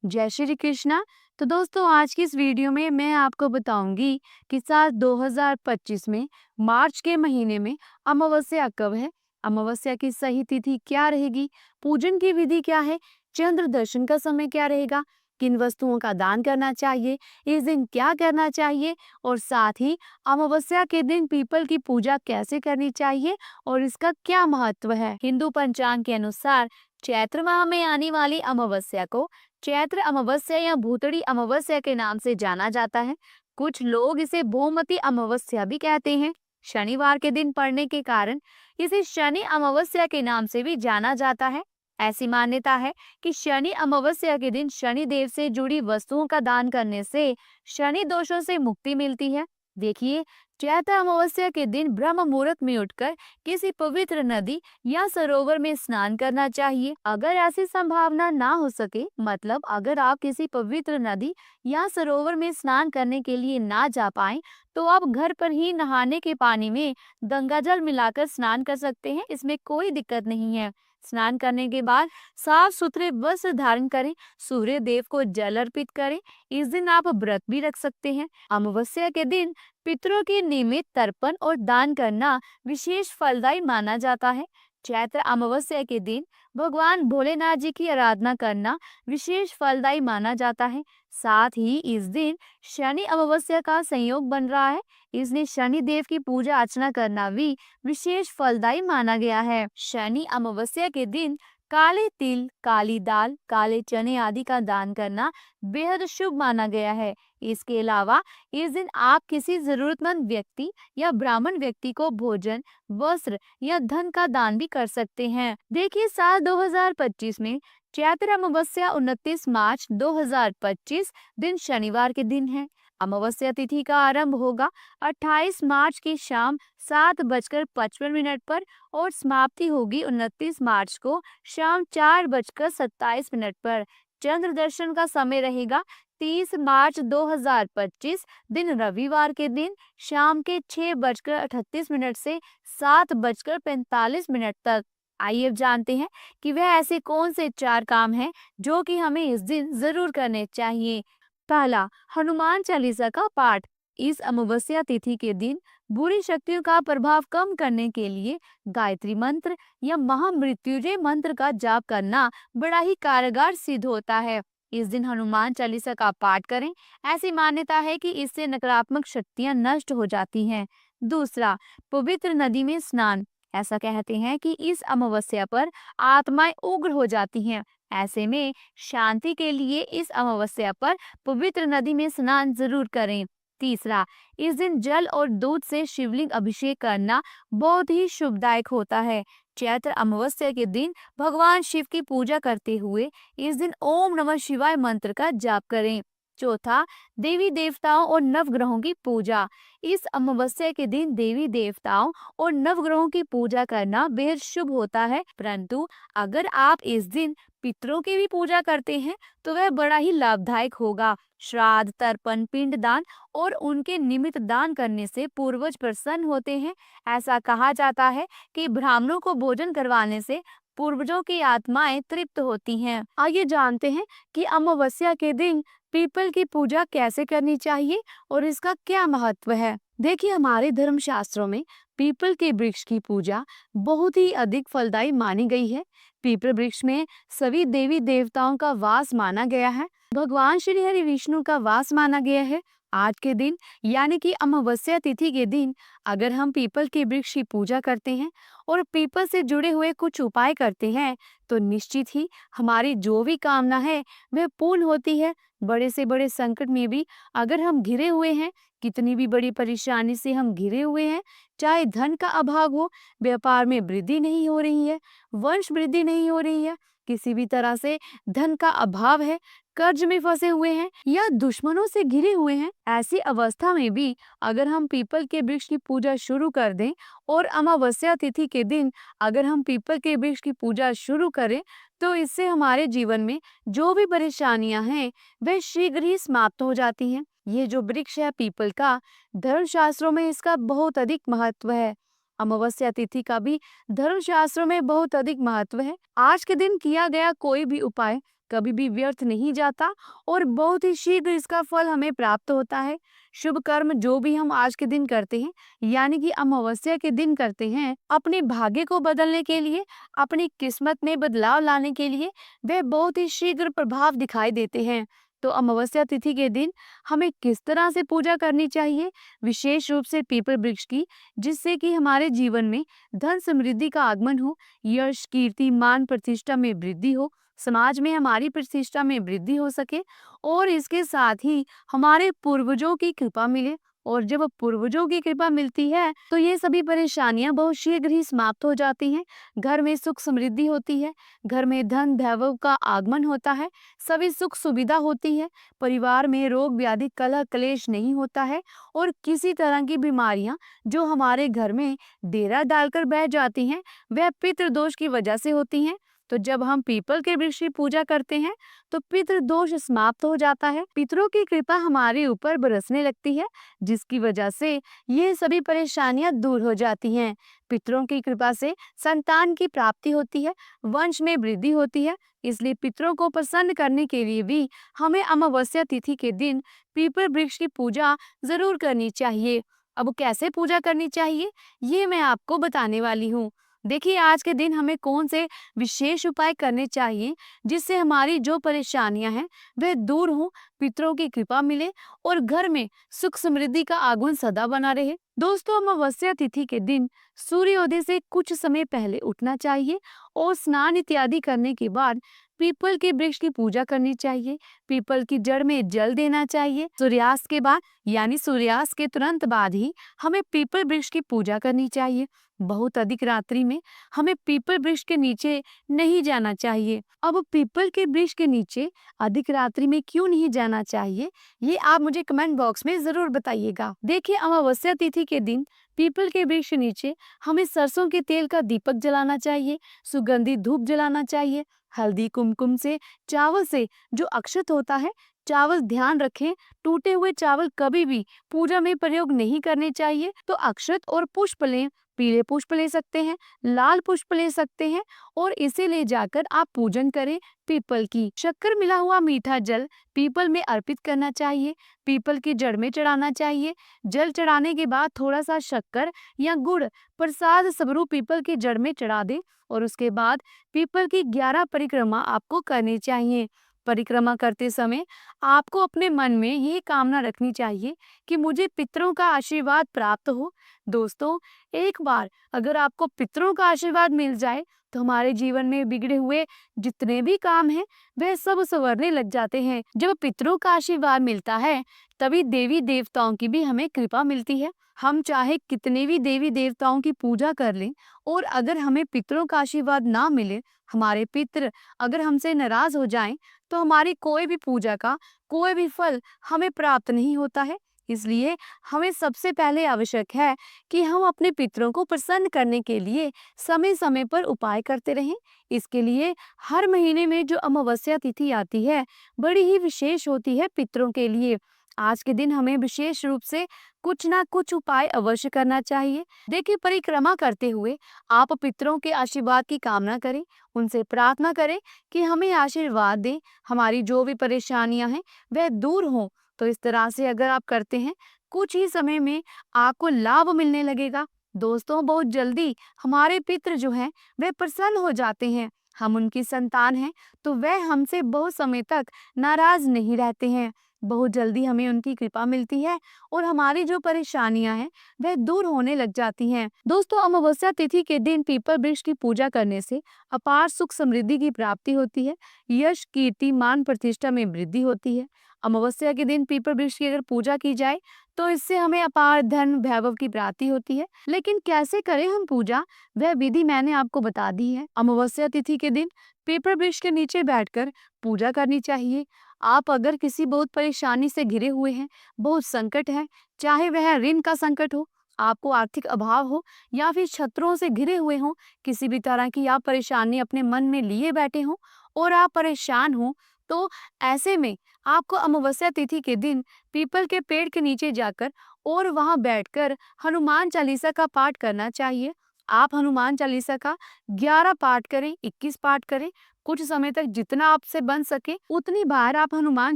जय श्री कृष्णा। तो दोस्तों, आज की इस वीडियो में मैं आपको बताऊंगी कि साल 2025 में मार्च के महीने में अमावस्या कब है, अमावस्या की सही तिथि क्या रहेगी, पूजन की विधि क्या है, चंद्र दर्शन का समय क्या रहेगा, किन वस्तुओं का दान करना चाहिए, इस दिन क्या करना चाहिए और साथ ही अमावस्या के दिन पीपल की पूजा कैसे करनी चाहिए और इसका क्या महत्व है। हिंदू पंचांग के अनुसार चैत्र माह में आने वाली अमावस्या को चैत्र अमावस्या या भूतड़ी अमावस्या के नाम से जाना जाता है। कुछ लोग इसे भूमती अमावस्या भी कहते हैं। शनिवार के दिन पड़ने के कारण इसे शनि अमावस्या के नाम से भी जाना जाता है। ऐसी मान्यता है कि शनि अमावस्या के दिन शनि देव से जुड़ी वस्तुओं का दान करने से शनि दोषों से मुक्ति मिलती है। देखिए, चैत्र अमावस्या के दिन ब्रह्म मुहूर्त में उठकर किसी पवित्र नदी या सरोवर में स्नान करना चाहिए। अगर ऐसी संभावना ना हो सके, मतलब अगर आप किसी पवित्र नदी या सरोवर में स्नान करने के लिए ना जा पाए, तो आप घर पर ही नहाने के पानी में गंगाजल मिलाकर स्नान कर सकते हैं। इसमें कोई दिक्कत नहीं है। स्नान करने के बाद साफ सुथरे वस्त्र धारण करें, सूर्य देव को जल अर्पित करें। इस दिन आप व्रत भी रख सकते हैं। अमावस्या के दिन पितरों के निमित्त तर्पण और दान करना विशेष फलदायी माना जाता है। चैत्र अमावस्या के दिन भगवान भोलेनाथ जी की आराधना करना विशेष फलदायी माना जाता है। साथ ही इस दिन शनि अमावस्या का संयोग बन रहा है, इसलिए शनि देव की पूजा अर्चना करना भी विशेष फलदायी माना गया है। शनि अमावस्या के दिन काले तिल, काली दाल, काले चने आदि का दान करना बेहद शुभ माना गया है। इसके अलावा इस दिन आप किसी जरूरतमंद व्यक्ति या ब्राह्मण व्यक्ति को भोजन, वस्त्र या धन का दान भी कर सकते हैं। देखिए, साल 2025 में चैत्र अमावस्या 29 मार्च 2025 दिन शनिवार के दिन है। अमावस्या तिथि का आरंभ होगा 28 मार्च की शाम 7:55 पर और समाप्ति होगी 29 मार्च को शाम 4:27 पर। चंद्र दर्शन का समय रहेगा 30 मार्च 2025 दिन रविवार के दिन शाम के 6:38 से 7:45 तक। आइए अब जानते हैं कि वह ऐसे कौन से 4 काम हैं जो कि हमें इस दिन जरूर करने चाहिए। पहला, हनुमान चालीसा का पाठ। इस अमावस्या तिथि के दिन बुरी शक्तियों का प्रभाव कम करने के लिए गायत्री मंत्र या महामृत्युंजय मंत्र का जाप करना बड़ा ही कारगर सिद्ध होता है। इस दिन हनुमान चालीसा का पाठ करें। ऐसी मान्यता है कि इससे नकारात्मक शक्तियां नष्ट हो जाती हैं। दूसरा, पवित्र नदी में स्नान। ऐसा कहते हैं कि इस अमावस्या पर आत्माएं उग्र हो जाती हैं। ऐसे में शांति के लिए इस अमावस्या पर पवित्र नदी में स्नान जरूर करें। तीसरा, इस दिन जल और दूध से शिवलिंग अभिषेक करना बहुत ही शुभदायक होता है। चैत्र अमावस्या के दिन भगवान शिव की पूजा करते हुए इस दिन ओम नमः शिवाय मंत्र का जाप करें। चौथा, देवी देवताओं और नवग्रहों की पूजा। इस अमावस्या के दिन देवी देवताओं और नवग्रहों की पूजा करना बेहद शुभ होता है, परंतु अगर आप इस दिन पितरों की भी पूजा करते हैं तो वह बड़ा ही लाभदायक होगा। श्राद्ध, तर्पण, पिंडदान और उनके निमित्त दान करने से पूर्वज प्रसन्न होते हैं। ऐसा कहा जाता है कि ब्राह्मणों को भोजन करवाने से पूर्वजों की आत्माएं तृप्त होती हैं। आइए जानते हैं कि अमावस्या के दिन पीपल की पूजा कैसे करनी चाहिए और इसका क्या महत्व है। देखिए, हमारे धर्म शास्त्रों में पीपल के वृक्ष की पूजा बहुत ही अधिक फलदायी मानी गई है। पीपल वृक्ष में सभी देवी देवताओं का वास माना गया है। भगवान श्री हरि विष्णु का वास माना गया है। आज के दिन यानी कि अमावस्या तिथि के दिन अगर हम पीपल के वृक्ष की पूजा करते हैं और पीपल से जुड़े हुए कुछ उपाय करते हैं तो निश्चित ही हमारी जो भी कामना है वह पूर्ण होती है। बड़े से बड़े संकट में भी अगर हम घिरे हुए हैं, कितनी भी बड़ी परेशानी से हम घिरे हुए हैं, चाहे धन का अभाव हो, व्यापार में वृद्धि नहीं हो रही है, वंश वृद्धि नहीं हो रही है, किसी भी तरह से धन का अभाव है, कर्ज में फंसे हुए हैं या दुश्मनों से घिरे हुए हैं, ऐसी अवस्था में भी अगर हम पीपल के वृक्ष की पूजा शुरू कर दें और अमावस्या तिथि के दिन अगर हम पीपल के वृक्ष की पूजा शुरू करें तो इससे हमारे जीवन में जो भी परेशानियां हैं वह शीघ्र ही समाप्त हो जाती हैं। ये जो वृक्ष है पीपल का, धर्मशास्त्रों में इसका बहुत अधिक महत्व है। अमावस्या तिथि का भी धर्मशास्त्रों में बहुत अधिक महत्व है। आज के दिन किया गया कोई भी उपाय कभी भी व्यर्थ नहीं जाता और बहुत ही शीघ्र इसका फल हमें प्राप्त होता है। शुभ कर्म जो भी हम आज के दिन करते हैं, यानी कि अमावस्या के दिन करते हैं, अपने भाग्य को बदलने के लिए, अपनी किस्मत में बदलाव लाने के लिए, वे बहुत ही शीघ्र प्रभाव दिखाई देते हैं। तो अमावस्या तिथि के दिन हमें किस तरह से पूजा करनी चाहिए? विशेष रूप से पीपल वृक्ष की, जिससे कि हमारे जीवन में धन समृद्धि का आगमन हो, यश, कीर्ति, मान, प्रतिष्ठा में वृद्धि हो, समाज में हमारी प्रतिष्ठा में वृद्धि हो सके और इसके साथ ही हमारे पूर्वजों की कृपा मिले। और जब पूर्वजों की कृपा मिलती है तो ये सभी परेशानियां बहुत शीघ्र ही समाप्त हो जाती हैं। घर में सुख समृद्धि होती है, घर में धन वैभव का आगमन होता है, सभी सुख सुविधा होती है, परिवार में रोग व्याधि कलह क्लेश नहीं होता है और किसी तरह की बीमारियां जो हमारे घर में डेरा डालकर बैठ जाती हैं, वह पितृदोष की वजह से होती हैं। तो जब हम पीपल के वृक्ष की पूजा करते हैं तो पितृदोष समाप्त हो जाता है, पितरों की कृपा हमारे ऊपर बरसने लगती है, जिसकी वजह से ये सभी परेशानियां दूर हो जाती हैं। पितरों की कृपा से संतान की प्राप्ति होती है, वंश में वृद्धि होती है। इसलिए पितरों को प्रसन्न करने के लिए भी हमें अमावस्या तिथि के दिन पीपल वृक्ष की पूजा जरूर करनी चाहिए। अब कैसे पूजा करनी चाहिए, ये मैं आपको बताने वाली हूँ। देखिए, आज के दिन हमें कौन से विशेष उपाय करने चाहिए जिससे हमारी जो परेशानियां हैं वह दूर हो, पितरों की कृपा मिले और घर में सुख समृद्धि का आगमन सदा बना रहे। दोस्तों, अमावस्या तिथि के दिन सूर्योदय से कुछ समय पहले उठना चाहिए और स्नान इत्यादि करने के बाद पीपल के वृक्ष की पूजा करनी चाहिए। पीपल की जड़ में जल देना चाहिए। सूर्यास्त के बाद, यानी सूर्यास्त के तुरंत बाद ही हमें पीपल वृक्ष की पूजा करनी चाहिए। बहुत अधिक रात्रि में हमें पीपल वृक्ष के नीचे नहीं जाना चाहिए। अब पीपल के वृक्ष के नीचे अधिक रात्रि में क्यों नहीं जाना चाहिए, ये आप मुझे कमेंट बॉक्स में जरूर बताइएगा। देखिए, अमावस्या तिथि के दिन पीपल के वृक्ष के नीचे हमें सरसों के तेल का दीपक जलाना चाहिए, सुगंधित धूप जलाना चाहिए, हल्दी कुमकुम से, चावल से जो अक्षत होता है, चावल ध्यान रखें, टूटे हुए चावल कभी भी पूजा में प्रयोग नहीं करने चाहिए। तो अक्षत और पुष्प लें, पीले पुष्प ले सकते हैं, लाल पुष्प ले सकते हैं और इसे ले जाकर आप पूजन करें। पीपल की शक्कर मिला हुआ मीठा जल पीपल में अर्पित करना चाहिए, पीपल की जड़ में चढ़ाना चाहिए। जल चढ़ाने के बाद थोड़ा सा शक्कर या गुड़ प्रसाद स्वरूप पीपल की जड़ में चढ़ा दें और उसके बाद पीपल की 11 परिक्रमा आपको करनी चाहिए। परिक्रमा करते समय आपको अपने मन में ये कामना रखनी चाहिए कि मुझे पितरों का आशीर्वाद प्राप्त हो। दोस्तों, एक बार अगर आपको पितरों का आशीर्वाद मिल जाए तो हमारे जीवन में बिगड़े हुए जितने भी काम हैं वह सब संवरने लग जाते हैं। जब पितरों का आशीर्वाद मिलता है तभी देवी देवताओं की भी हमें कृपा मिलती है। हम चाहे कितने भी देवी देवताओं की पूजा कर लें और अगर हमें पितरों का आशीर्वाद ना मिले, हमारे पितर अगर हमसे नाराज हो जाएं, तो हमारी कोई भी पूजा का कोई भी फल हमें प्राप्त नहीं होता है। इसलिए हमें सबसे पहले आवश्यक है कि हम अपने पितरों को प्रसन्न करने के लिए समय समय पर उपाय करते रहें। इसके लिए हर महीने में जो अमावस्या तिथि आती है बड़ी ही विशेष होती है पितरों के लिए। आज के दिन हमें विशेष रूप से कुछ ना कुछ उपाय अवश्य करना चाहिए। देखिए, परिक्रमा करते हुए आप पितरों के आशीर्वाद की कामना करें, उनसे प्रार्थना करें कि हमें आशीर्वाद दें, हमारी जो भी परेशानियां हैं वह दूर हों। तो इस तरह से अगर आप करते हैं, कुछ ही समय में आपको लाभ मिलने लगेगा। दोस्तों, बहुत जल्दी हमारे पितृ जो हैं वह प्रसन्न हो जाते हैं। हम उनकी संतान हैं तो वह हमसे बहुत समय तक नाराज नहीं रहते हैं। बहुत जल्दी हमें उनकी कृपा मिलती है और हमारी जो परेशानियां हैं वह दूर होने लग जाती हैं। दोस्तों, अमावस्या तिथि के दिन पीपल वृक्ष की पूजा करने से अपार सुख समृद्धि की प्राप्ति होती है, यश, कीर्ति, मान, प्रतिष्ठा में वृद्धि होती है। अमावस्या के दिन पीपल वृक्ष की अगर पूजा की जाए तो इससे हमें अपार धन वैभव की प्राप्ति होती है। लेकिन कैसे करें हम पूजा, वह विधि मैंने आपको बता दी है। अमावस्या तिथि के दिन पीपल वृक्ष के नीचे बैठकर पूजा करनी चाहिए। आप अगर किसी बहुत परेशानी से घिरे हुए हैं, बहुत संकट है, चाहे वह ऋण का संकट हो, आपको आर्थिक अभाव हो या फिर शत्रुओं से घिरे हुए हो, किसी भी तरह की आप परेशानी अपने मन में लिए बैठे हो और आप परेशान हो, तो ऐसे में आपको अमावस्या तिथि के दिन पीपल के पेड़ के नीचे जाकर और वहां बैठकर हनुमान चालीसा का पाठ करना चाहिए। आप हनुमान चालीसा का 11 पाठ करें, 21 पाठ करें, कुछ समय तक जितना आपसे बन सके उतनी बार आप हनुमान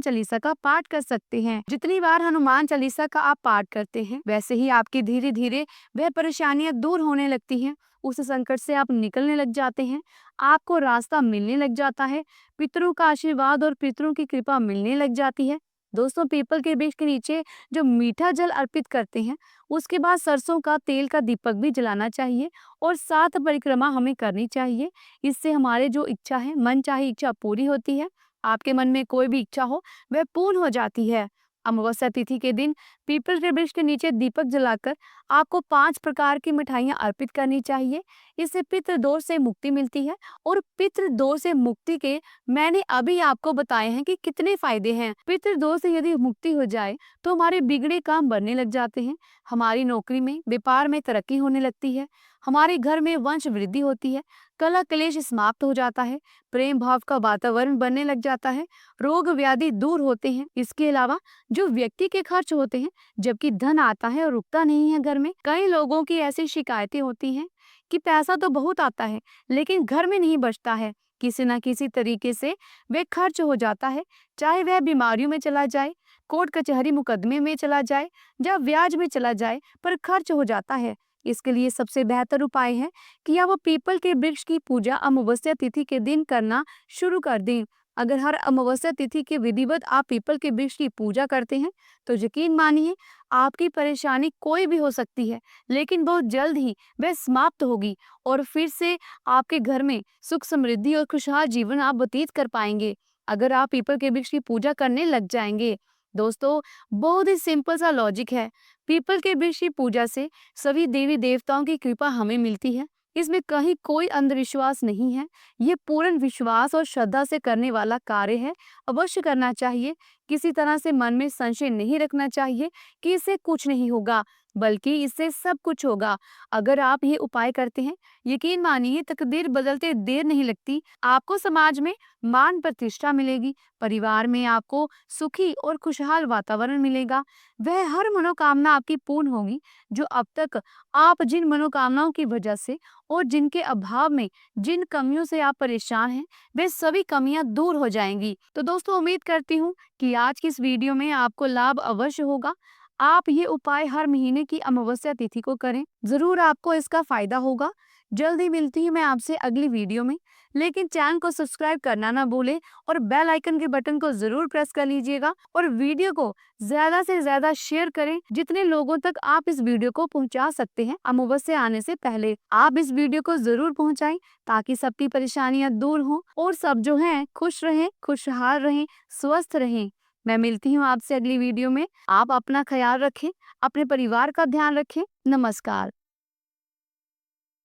चालीसा का पाठ कर सकते हैं। जितनी बार हनुमान चालीसा का आप पाठ करते हैं वैसे ही आपकी धीरे धीरे वह परेशानियां दूर होने लगती हैं। उस संकट से आप निकलने लग जाते हैं, आपको रास्ता मिलने लग जाता है, पितरों का आशीर्वाद और पितरों की कृपा मिलने लग जाती है। दोस्तों, पीपल के वृक्ष के नीचे जो मीठा जल अर्पित करते हैं उसके बाद सरसों का तेल का दीपक भी जलाना चाहिए और 7 परिक्रमा हमें करनी चाहिए। इससे हमारे जो इच्छा है, मन चाहे इच्छा पूरी होती है। आपके मन में कोई भी इच्छा हो वह पूर्ण हो जाती है। अमावस्या तिथि के दिन पीपल के वृक्ष के नीचे दीपक जलाकर आपको 5 प्रकार की मिठाइयां अर्पित करनी चाहिए। इससे पितृ दोष से मुक्ति मिलती है और पितृ दोष से मुक्ति के मैंने अभी आपको बताए हैं कि कितने फायदे हैं। पितृ दोष से यदि मुक्ति हो जाए तो हमारे बिगड़े काम बनने लग जाते हैं, हमारी नौकरी में, व्यापार में तरक्की होने लगती है, हमारे घर में वंश वृद्धि होती है, कलह क्लेश समाप्त हो जाता है, प्रेम भाव का वातावरण बनने लग जाता है, रोग व्याधि दूर होते हैं। इसके अलावा जो व्यक्ति के खर्च होते हैं, जबकि धन आता है और रुकता नहीं है घर में। कई लोगों की ऐसी शिकायतें होती हैं कि पैसा तो बहुत आता है लेकिन घर में नहीं बचता है। किसी न किसी तरीके से वे खर्च हो जाता है, चाहे वह बीमारियों में चला जाए, कोर्ट कचहरी मुकदमे में चला जाए या ब्याज में चला जाए, पर खर्च हो जाता है। इसके लिए सबसे बेहतर उपाय है कि आप वो पीपल के वृक्ष की पूजा अमावस्या तिथि के दिन करना शुरू कर दें। अगर हर अमावस्या तिथि के विधिवत आप पीपल के वृक्ष की पूजा करते हैं तो यकीन मानिए आपकी परेशानी कोई भी हो सकती है लेकिन बहुत जल्द ही वह समाप्त होगी और फिर से आपके घर में सुख समृद्धि और खुशहाल जीवन आप व्यतीत कर पाएंगे अगर आप पीपल के वृक्ष की पूजा करने लग जाएंगे। दोस्तों, बहुत ही सिंपल सा लॉजिक है। पीपल के वृक्ष की पूजा से सभी देवी देवताओं की कृपा हमें मिलती है। इसमें कहीं कोई अंधविश्वास नहीं है। ये पूर्ण विश्वास और श्रद्धा से करने वाला कार्य है। अवश्य करना चाहिए। किसी तरह से मन में संशय नहीं रखना चाहिए कि इससे कुछ नहीं होगा, बल्कि इससे सब कुछ होगा। अगर आप ये उपाय करते हैं, यकीन मानिए तकदीर बदलते देर नहीं लगती। आपको समाज में मान प्रतिष्ठा मिलेगी, परिवार में आपको सुखी और खुशहाल वातावरण मिलेगा। वह हर मनोकामना आपकी पूर्ण होगी जो अब तक आप जिन मनोकामनाओं की वजह से और जिनके अभाव में जिन कमियों से आप परेशान हैं, वे सभी कमियां दूर हो जाएंगी। तो दोस्तों, उम्मीद करती हूँ कि आज की इस वीडियो में आपको लाभ अवश्य होगा। आप ये उपाय हर महीने की अमावस्या तिथि को करें, जरूर आपको इसका फायदा होगा। जल्दी मिलती हूँ मैं आपसे अगली वीडियो में, लेकिन चैनल को सब्सक्राइब करना ना भूलें और बेल आइकन के बटन को जरूर प्रेस कर लीजिएगा और वीडियो को ज्यादा से ज्यादा शेयर करें। जितने लोगों तक आप इस वीडियो को पहुंचा सकते हैं अमावस्या आने से पहले आप इस वीडियो को जरूर पहुंचाएं ताकि सबकी परेशानियां दूर हों और सब जो हैं खुश रहें, खुशहाल रहें, स्वस्थ रहें। मैं मिलती हूँ आपसे अगली वीडियो में। आप अपना ख्याल रखें, अपने परिवार का ध्यान रखें। नमस्कार।